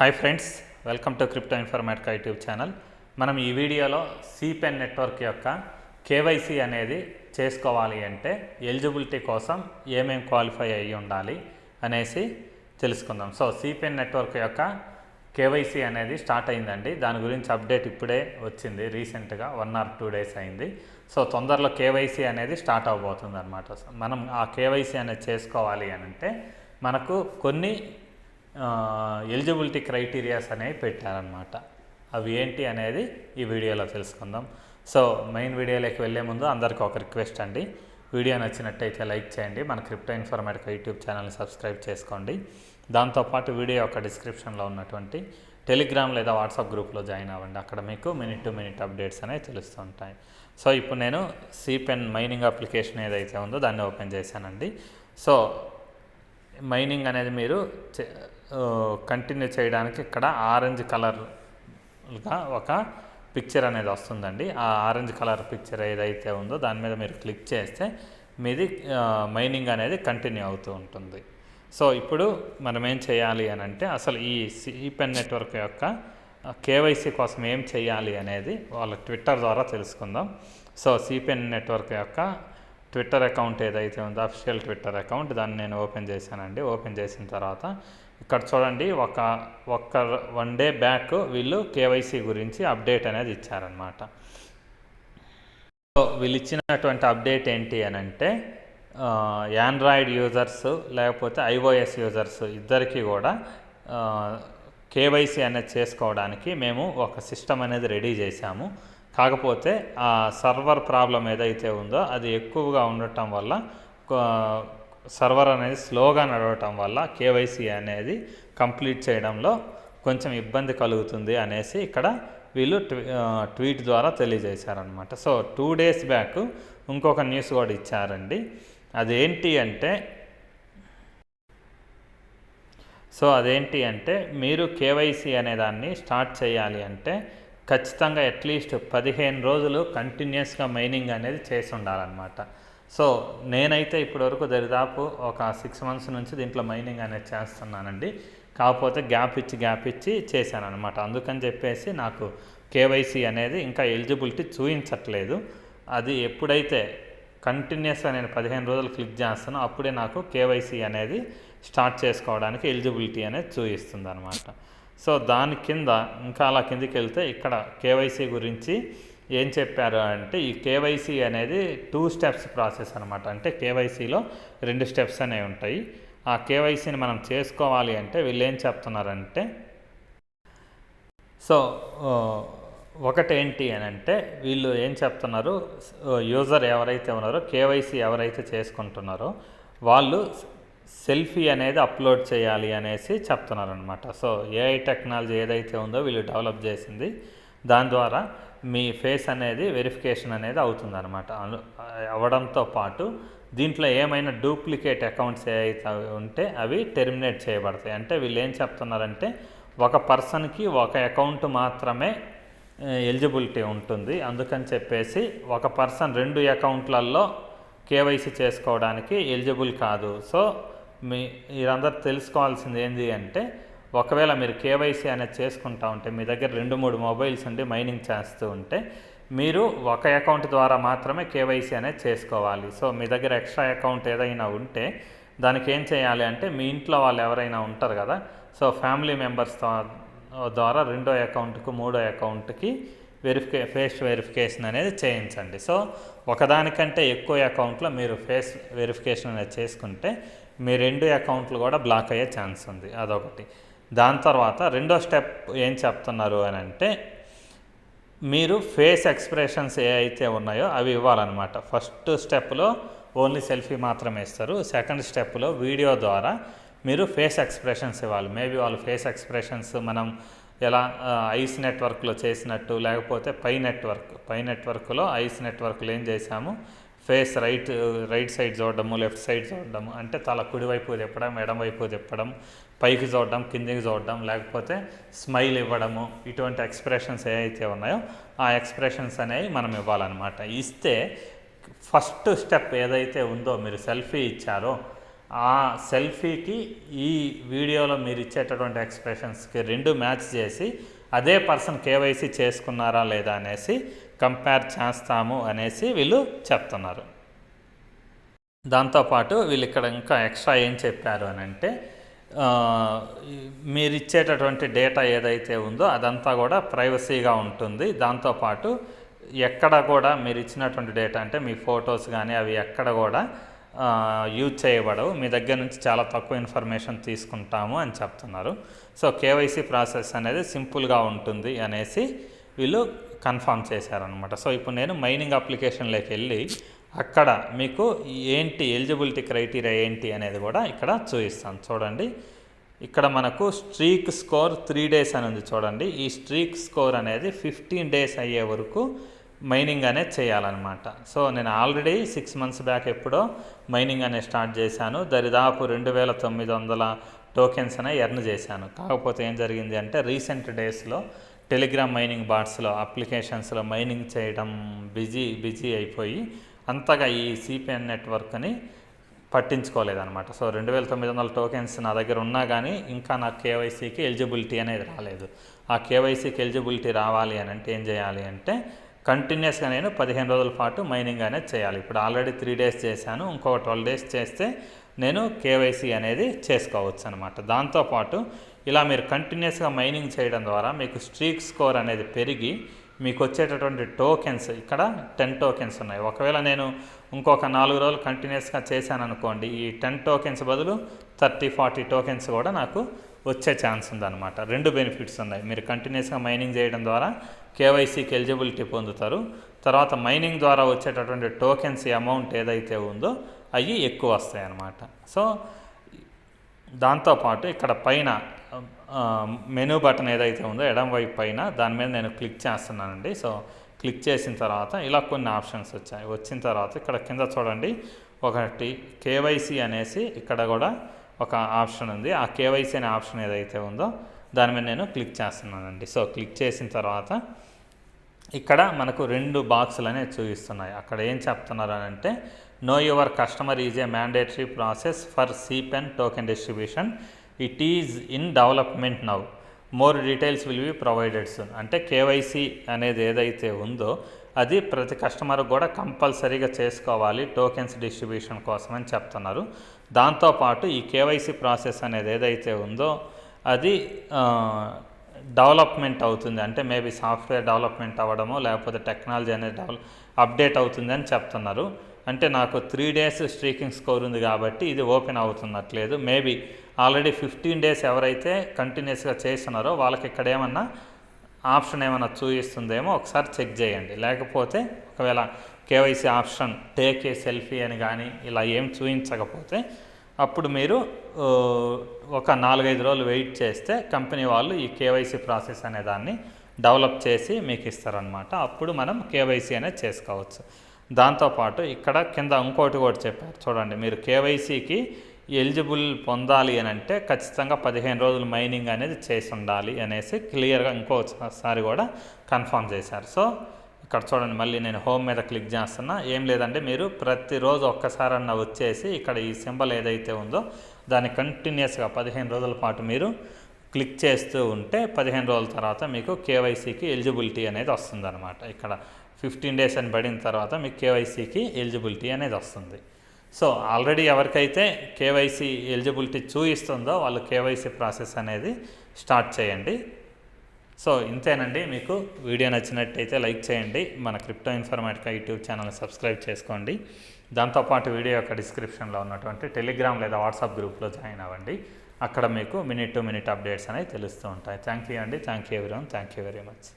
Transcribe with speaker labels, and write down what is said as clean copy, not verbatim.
Speaker 1: Hi friends, welcome to crypto Informatica YouTube channel. మనం ఈ వీడియోలో సిపెన్ నెట్వర్క్ యొక్క కేవైసీ అనేది చేసుకోవాలి అంటే ఎలిజిబిలిటీ కోసం ఏమేమి క్వాలిఫై అయ్యి ఉండాలి అనేసి తెలుసుకుందాం. సో సిపెన్ నెట్వర్క్ యొక్క కేవైసీ అనేది స్టార్ట్ అయిందండి. దాని గురించి అప్డేట్ ఇప్పుడే వచ్చింది, రీసెంట్గా 1 or 2 days అయింది. సో తొందరలో కేవైసీ అనేది స్టార్ట్ అవబోతుంది అనమాట. మనం ఆ కేవైసీ అనేది చేసుకోవాలి అని అంటే మనకు కొన్ని ఎలిజిబిలిటీ క్రైటీరియాస్ అనేవి పెట్టారనమాట. అవి ఏంటి అనేది ఈ వీడియోలో తెలుసుకుందాం. సో మెయిన్ వీడియోలోకి వెళ్ళే ముందు అందరికీ ఒక రిక్వెస్ట్ అండి, వీడియో నచ్చినట్టయితే లైక్ చేయండి, మన క్రిప్టో ఇన్ఫర్మేటికా యూట్యూబ్ ఛానల్ని సబ్స్క్రైబ్ చేసుకోండి. దాంతోపాటు వీడియో యొక్క డిస్క్రిప్షన్లో ఉన్నటువంటి టెలిగ్రామ్ లేదా వాట్సాప్ గ్రూప్లో జాయిన్ అవ్వండి. అక్కడ మీకు మినిట్ టు మినిట్ అప్డేట్స్ అనేవి తెలుస్తుంటాయి. సో ఇప్పుడు నేను సిపెన్ మైనింగ్ అప్లికేషన్ ఏదైతే ఉందో దాన్ని ఓపెన్ చేశానండి. సో మైనింగ్ అనేది మీరు కంటిన్యూ చేయడానికి ఇక్కడ ఆరెంజ్ కలర్గా ఒక పిక్చర్ అనేది వస్తుందండి. ఆ ఆరెంజ్ కలర్ పిక్చర్ ఏదైతే ఉందో దాని మీద మీరు క్లిక్ చేస్తే మీది మైనింగ్ అనేది కంటిన్యూ అవుతూ ఉంటుంది. సో ఇప్పుడు మనం ఏం చేయాలి అని అంటే అసలు ఈ సిపెన్ నెట్వర్క్ యొక్క కేవైసీ కోసం ఏం చేయాలి అనేది వాళ్ళ ట్విట్టర్ ద్వారా తెలుసుకుందాం. సో సిపెన్ నెట్వర్క్ యొక్క ట్విట్టర్ అకౌంట్ ఏదైతే ఉందో అఫీషియల్ ట్విట్టర్ అకౌంట్, దాన్ని నేను ఓపెన్ చేశానండి. ఓపెన్ చేసిన తర్వాత ఇక్కడ చూడండి, ఒక 1 day బ్యాక్ వీళ్ళు కేవైసీ గురించి అప్డేట్ అనేది ఇచ్చారనమాట. సో వీళ్ళు ఇచ్చినటువంటి అప్డేట్ ఏంటి అని అంటే ఆండ్రాయిడ్ యూజర్స్ లేకపోతే ఐఓఎస్ యూజర్స్ ఇద్దరికి కూడా కేవైసీ అనేది చేసుకోవడానికి మేము ఒక సిస్టమ్ అనేది రెడీ చేశాము. కాకపోతే ఆ సర్వర్ ప్రాబ్లం ఏదైతే ఉందో అది ఎక్కువగా ఉండటం వల్ల, సర్వర్ అనేది స్లోగా నడవటం వల్ల కేవైసీ అనేది కంప్లీట్ చేయడంలో కొంచెం ఇబ్బంది కలుగుతుంది అనేసి ఇక్కడ వీళ్ళు ట్వీట్ ద్వారా తెలియజేశారనమాట. సో 2 days బ్యాక్ ఇంకొక న్యూస్ కూడా ఇచ్చారండి. అదేంటి అంటే మీరు కేవైసీ అనే దాన్ని స్టార్ట్ చేయాలి అంటే ఖచ్చితంగా అట్లీస్ట్ 15 రోజులు కంటిన్యూస్గా మైనింగ్ అనేది చేసి ఉండాలన్నమాట. సో నేనైతే ఇప్పటివరకు దరిదాపు ఒక 6 months నుంచి దీంట్లో మైనింగ్ అనేది చేస్తున్నానండి. కాకపోతే గ్యాప్ ఇచ్చి చేశాను అనమాట. అందుకని చెప్పేసి నాకు కేవైసీ అనేది ఇంకా ఎలిజిబిలిటీ చూపించట్లేదు. అది ఎప్పుడైతే కంటిన్యూస్గా నేను 15 రోజులు క్లిక్ చేస్తానో అప్పుడే నాకు కేవైసీ అనేది స్టార్ట్ చేసుకోవడానికి ఎలిజిబిలిటీ అనేది చూపిస్తుంది అనమాట. సో దాని కింద ఇంకా అలా కిందికి వెళ్తే ఇక్కడ కేవైసీ గురించి ఏం చెప్పారు అంటే ఈ కేవైసీ అనేది 2 steps ప్రాసెస్ అనమాట. అంటే కేవైసీలో 2 steps అనేవి ఉంటాయి. ఆ కేవైసీని మనం చేసుకోవాలి అంటే వీళ్ళు ఏం చెప్తున్నారంటే, సో ఒకటేంటి అని అంటే వీళ్ళు ఏం చెప్తున్నారు, యూజర్ ఎవరైతే ఉన్నారో కేవైసీ ఎవరైతే చేసుకుంటున్నారో వాళ్ళు సెల్ఫీ అనేది అప్లోడ్ చేయాలి అనేసి చెప్తున్నారు అనమాట. సో ఏఐ టెక్నాలజీ ఏదైతే ఉందో వీళ్ళు డెవలప్ చేసింది, దాని ద్వారా మీ ఫేస్ అనేది వెరిఫికేషన్ అనేది అవుతుందన్నమాట. అవ్వడంతో పాటు దీంట్లో ఏమైనా డూప్లికేట్ అకౌంట్స్ ఏవైతే ఉంటే అవి టెర్మినేట్ చేయబడతాయి. అంటే వీళ్ళు ఏం చెప్తున్నారంటే ఒక పర్సన్కి ఒక అకౌంట్ మాత్రమే ఎలిజిబిలిటీ ఉంటుంది. అందుకని చెప్పేసి ఒక పర్సన్ 2 అకౌంట్లలో కేవైసీ చేసుకోవడానికి ఎలిజిబుల్ కాదు. సో మీరందరూ తెలుసుకోవాల్సింది ఏంటి అంటే ఒకవేళ మీరు కేవైసీ అనేది చేసుకుంటా ఉంటే మీ దగ్గర 2-3 మొబైల్స్ ఉండి మైనింగ్ చేస్తూ ఉంటే మీరు ఒక అకౌంట్ ద్వారా మాత్రమే కేవైసీ అనేది చేసుకోవాలి. సో మీ దగ్గర ఎక్స్ట్రా అకౌంట్ ఏదైనా ఉంటే దానికి ఏం చేయాలి అంటే మీ ఇంట్లో వాళ్ళు ఎవరైనా ఉంటారు కదా, సో ఫ్యామిలీ మెంబర్స్ ద్వారా 2వ అకౌంట్కు 3వ అకౌంట్కి ఫేస్ వెరిఫికేషన్ అనేది చేయించండి. సో ఒకదానికంటే ఎక్కువ అకౌంట్లో మీరు ఫేస్ వెరిఫికేషన్ అనేది చేసుకుంటే మీ 2 అకౌంట్లు కూడా బ్లాక్ అయ్యే ఛాన్స్ ఉంది. అదొకటి. దాని తర్వాత 2వ స్టెప్ ఏం చెప్తున్నారు అని అంటే మీరు ఫేస్ ఎక్స్ప్రెషన్స్ ఏ అయితే ఉన్నాయో అవి ఇవ్వాలన్నమాట. ఫస్ట్ స్టెప్లో ఓన్లీ సెల్ఫీ మాత్రమే ఇస్తారు. సెకండ్ స్టెప్లో వీడియో ద్వారా మీరు ఫేస్ ఎక్స్ప్రెషన్స్ ఇవ్వాలి. మేబీ వాళ్ళు ఫేస్ ఎక్స్ప్రెషన్స్ మనం ఎలా ఐస్ నెట్వర్క్లో చేసినట్టు, లేకపోతే పై నెట్వర్క్లో ఐస్ నెట్వర్క్లో ఏం చేశాము, ఫేస్ రైట్ సైడ్ చూడడము, లెఫ్ట్ సైడ్ చూడడము, అంటే తల కుడివైపు తిప్పడం, ఎడమవైపు తిప్పడం, పైకి చూడడం, కిందికి చూడడం, లేకపోతే స్మైల్ ఇవ్వడము, ఇటువంటి ఎక్స్ప్రెషన్స్ ఏవైతే ఉన్నాయో ఆ ఎక్స్ప్రెషన్స్ అనేవి మనం ఇవ్వాలన్నమాట. ఇస్తే ఫస్ట్ స్టెప్ ఏదైతే ఉందో మీరు సెల్ఫీ ఇచ్చారో ఆ సెల్ఫీకి ఈ వీడియోలో మీరు ఇచ్చేటటువంటి ఎక్స్ప్రెషన్స్కి రెండు మ్యాచ్ చేసి అదే పర్సన్ కేవైసీ చేసుకున్నారా లేదా అనేసి కంపేర్ చేస్తాము అనేసి వీళ్ళు చెప్తున్నారు. దాంతోపాటు వీళ్ళు ఇక్కడ ఇంకా ఎక్స్ట్రా ఏం చెప్పారు అని అంటే, మీరు ఇచ్చేటటువంటి డేటా ఏదైతే ఉందో అదంతా కూడా ప్రైవసీగా ఉంటుంది. దాంతోపాటు ఎక్కడ కూడా మీరు ఇచ్చినటువంటి డేటా అంటే మీ ఫొటోస్ కానీ అవి ఎక్కడ కూడా యూజ్ చేయబడవు, మీ దగ్గర నుంచి చాలా తక్కువ ఇన్ఫర్మేషన్ తీసుకుంటాము అని చెప్తున్నారు. సో కేవైసీ ప్రాసెస్ అనేది సింపుల్గా ఉంటుంది అనేసి వీళ్ళు కన్ఫర్మ్ చేశారనమాట. సో ఇప్పుడు నేను మైనింగ్ అప్లికేషన్లోకి వెళ్ళి అక్కడ మీకు ఏంటి ఎలిజిబిలిటీ క్రైటీరియా ఏంటి అనేది కూడా ఇక్కడ చూపిస్తాను. చూడండి, ఇక్కడ మనకు స్ట్రీక్ స్కోర్ 3 days అని ఉంది. చూడండి, ఈ స్ట్రీక్ స్కోర్ అనేది 15 days అయ్యే వరకు మైనింగ్ అనేది చేయాలన్నమాట. సో నేను ఆల్రెడీ 6 months బ్యాక్ ఎప్పుడో మైనింగ్ అనేది స్టార్ట్ చేశాను. దరిదాపు 2900 టోకెన్స్ అనేవి ఎర్న్ చేశాను. కాకపోతే ఏం జరిగింది అంటే రీసెంట్ డేస్లో టెలిగ్రామ్ మైనింగ్ బాట్స్లో అప్లికేషన్స్లో మైనింగ్ చేయడం బిజీ అయిపోయి అంతగా ఈ సిపిఎన్ నెట్వర్క్ని పట్టించుకోలేదన్నమాట. సో 2900 టోకెన్స్ నా దగ్గర ఉన్నా కానీ ఇంకా నాకు కేవైసీకి ఎలిజిబిలిటీ అనేది రాలేదు. ఆ కేవైసీకి ఎలిజిబిలిటీ రావాలి అని అంటే ఏం చేయాలి అంటే కంటిన్యూస్గా నేను 15 రోజుల పాటు మైనింగ్ అనేది చేయాలి. ఇప్పుడు ఆల్రెడీ 3 days చేశాను, ఇంకో 12 days చేస్తే నేను కేవైసీ అనేది చేసుకోవచ్చు అనమాట. దాంతోపాటు ఇలా మీరు కంటిన్యూస్గా మైనింగ్ చేయడం ద్వారా మీకు స్ట్రీక్ స్కోర్ అనేది పెరిగి మీకు వచ్చేటటువంటి టోకెన్స్ ఇక్కడ 10 tokens ఉన్నాయి. ఒకవేళ నేను ఇంకొక 4 రోజులు కంటిన్యూస్గా చేశాను అనుకోండి, ఈ 10 tokens బదులు 30-40 tokens కూడా నాకు వచ్చే ఛాన్స్ ఉందన్నమాట. 2 బెనిఫిట్స్ ఉన్నాయి. మీరు కంటిన్యూస్గా మైనింగ్ చేయడం ద్వారా కేవైసీకి ఎలిజిబిలిటీ పొందుతారు. తర్వాత మైనింగ్ ద్వారా వచ్చేటటువంటి టోకెన్స్ అమౌంట్ ఏదైతే ఉందో అవి ఎక్కువ వస్తాయి అన్నమాట. సో దాంతోపాటు ఇక్కడ పైన మెనూ బటన్ ఏదైతే ఉందో ఎడమ వైపు పైన దాని మీద నేను క్లిక్ చేస్తున్నానండి. సో క్లిక్ చేసిన తర్వాత ఇలా కొన్ని ఆప్షన్స్ వచ్చాయి. వచ్చిన తర్వాత ఇక్కడ కింద చూడండి, ఒకటి కేవైసీ అనేసి ఇక్కడ కూడా ఒక ఆప్షన్ ఉంది. ఆ కేవైసీ అనే ఆప్షన్ ఏదైతే ఉందో దాని మీద నేను క్లిక్ చేస్తున్నానండి. సో క్లిక్ చేసిన తర్వాత ఇక్కడ మనకు 2 బాక్సులు అనేవి చూపిస్తున్నాయి. అక్కడ ఏం చెప్తున్నారు అని అంటే know your customer is a mandatory process for సిపెన్ token distribution, it is in development now, more details will be provided soon. అంటే కేవైసీ అనేది ఏదైతే ఉందో అది ప్రతి కస్టమర్ కూడా కంపల్సరీగా చేసుకోవాలి టోకెన్స్ డిస్ట్రిబ్యూషన్ కోసం అని చెప్తున్నారు. దాంతోపాటు ఈ కేవైసీ ప్రాసెస్ అనేది ఏదైతే ఉందో అది డెవలప్మెంట్ అవుతుంది. అంటే మేబీ సాఫ్ట్వేర్ డెవలప్మెంట్ అవ్వడమో లేకపోతే టెక్నాలజీ అనేది అప్డేట్ అవుతుంది అని చెప్తున్నారు. అంటే నాకు 3 days స్ట్రీకింగ్ స్కోర్ ఉంది కాబట్టి ఇది ఓపెన్ అవుతున్నట్లేదు. మేబీ ఆల్రెడీ 15 days ఎవరైతే కంటిన్యూస్గా చేస్తున్నారో వాళ్ళకి ఇక్కడ ఏమన్నా ఆప్షన్ ఏమైనా చూపిస్తుందేమో ఒకసారి చెక్ చేయండి. లేకపోతే ఒకవేళ KYC option take a selfie అని కానీ ఇలా ఏం చూపించకపోతే అప్పుడు మీరు ఒక 4-5 రోజులు వెయిట్ చేస్తే కంపెనీ వాళ్ళు ఈ కేవైసీ ప్రాసెస్ అనే దాన్ని డెవలప్ చేసి మీకు ఇస్తారనమాట. అప్పుడు మనం కేవైసీ అనేది చేసుకోవచ్చు. దాంతోపాటు ఇక్కడ కింద ఇంకోటి కూడా చెప్పారు చూడండి, మీరు కేవైసీకి ఎలిజిబుల్ పొందాలి అని అంటే ఖచ్చితంగా 15 రోజులు మైనింగ్ అనేది చేసి ఉండాలి అనేసి క్లియర్గా ఇంకోసారి కూడా కన్ఫర్మ్ చేశారు. సో ఇక్కడ చూడండి, మళ్ళీ నేను హోమ్ మీద క్లిక్ చేస్తున్నా. ఏం లేదంటే మీరు ప్రతిరోజు ఒక్కసారన్నా వచ్చేసి ఇక్కడ ఈ సింబల్ ఏదైతే ఉందో దాన్ని కంటిన్యూస్గా 15 రోజుల పాటు మీరు క్లిక్ చేస్తూ ఉంటే 15 రోజుల తర్వాత మీకు కేవైసీకి ఎలిజిబిలిటీ అనేది వస్తుందన్నమాట. ఇక్కడ 15 days అని పడిన తర్వాత మీకు కేవైసీకి ఎలిజిబిలిటీ అనేది వస్తుంది. సో ఆల్రెడీ ఎవరికైతే కేవైసీ ఎలిజిబిలిటీ చూపిస్తుందో వాళ్ళు కేవైసీ ప్రాసెస్ అనేది స్టార్ట్ చేయండి. సో ఇంతేనండి. మీకు వీడియో నచ్చినట్టయితే లైక్ చేయండి. మన క్రిప్టో ఇన్ఫర్మేటికా యూట్యూబ్ ఛానల్ని సబ్స్క్రైబ్ చేసుకోండి. దాంతోపాటు వీడియో యొక్క డిస్క్రిప్షన్లో ఉన్నటువంటి టెలిగ్రామ్ లేదా వాట్సాప్ గ్రూప్లో జాయిన్ అవ్వండి. అక్కడ మీకు మినిట్ టు మినిట్ అప్డేట్స్ అనేవి తెలుస్తూ ఉంటాయి. థ్యాంక్ యూ అండి. Thank you everyone. Thank you very much.